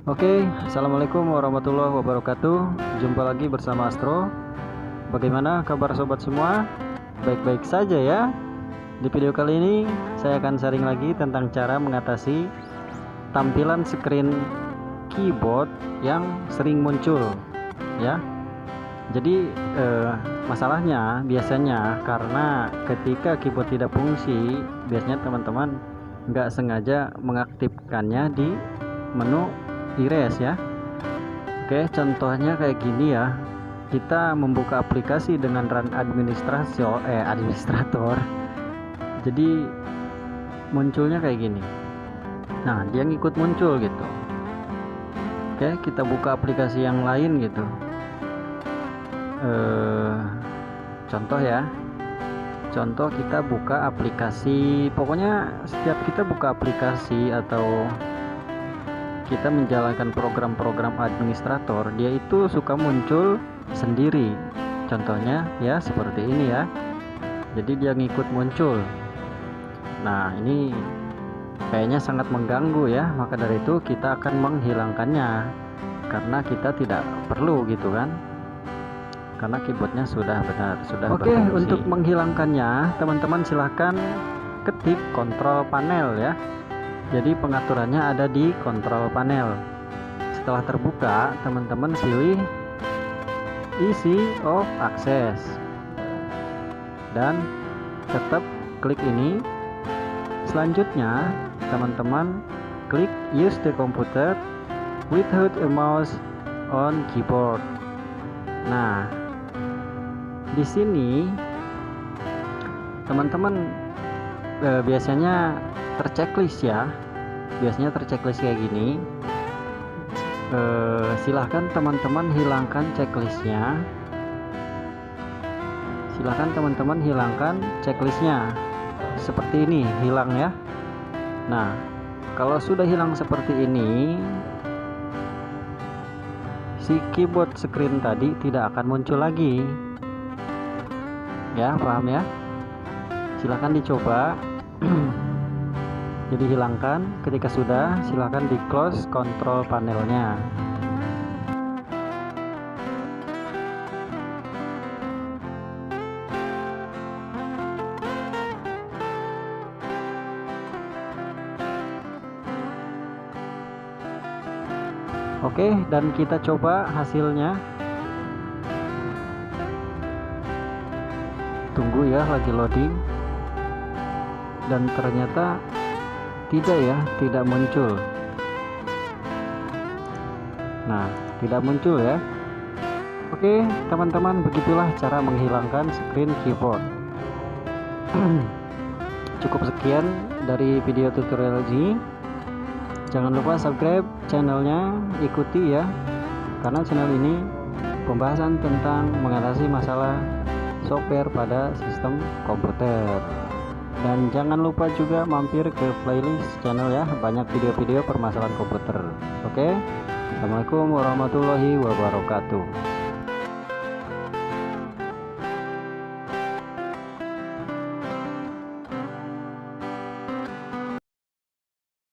Oke, assalamualaikum warahmatullahi wabarakatuh. Jumpa lagi bersama Astro. Bagaimana kabar sobat semua? Baik-baik saja ya. Di video kali ini saya akan sharing lagi tentang cara mengatasi tampilan screen keyboard yang sering muncul ya. Jadi masalahnya biasanya karena ketika keyboard tidak fungsi, biasanya teman-teman nggak sengaja mengaktifkannya di menu erase ya. Oke, contohnya kayak gini ya. Kita membuka aplikasi dengan run administrator. Jadi munculnya kayak gini. Nah, dia ngikut muncul gitu. Oke, kita buka aplikasi yang lain gitu. Contoh ya. Contoh kita buka aplikasi, pokoknya setiap kita buka aplikasi atau kita menjalankan program-program administrator, dia itu suka muncul sendiri. Contohnya ya seperti ini ya. Jadi dia ngikut muncul. Nah, ini kayaknya sangat mengganggu ya. Maka dari itu kita akan menghilangkannya, karena kita tidak perlu gitu kan. Karena keyboardnya sudah benar, sudah berfungsi. Untuk menghilangkannya, teman-teman silahkan ketik kontrol panel ya. Jadi pengaturannya ada di kontrol panel. Setelah terbuka, teman-teman pilih easy of access dan tetap klik ini. Selanjutnya teman-teman klik use the computer without a mouse on keyboard. Nah, di sini teman-teman biasanya terchecklist ya. Biasanya terchecklist kayak gini. Silahkan teman-teman hilangkan checklistnya. Silahkan teman-teman hilangkan checklistnya. Seperti ini, hilang ya. Nah, kalau sudah hilang seperti ini, si keyboard screen tadi tidak akan muncul lagi. Ya, paham ya? Silahkan dicoba. Jadi hilangkan. Ketika sudah, silahkan di close kontrol panelnya. Oke, dan kita coba hasilnya. Tunggu ya, lagi loading. Dan ternyata tidak ya, tidak muncul. Nah, tidak muncul ya. Oke teman-teman, begitulah cara menghilangkan screen keyboard. Cukup sekian dari video tutorial ini. Jangan lupa subscribe channelnya, ikuti ya, karena channel ini pembahasan tentang mengatasi masalah software pada sistem komputer. Dan jangan lupa juga mampir ke playlist channel ya, banyak video-video permasalahan komputer. Oke, assalamualaikum warahmatullahi wabarakatuh.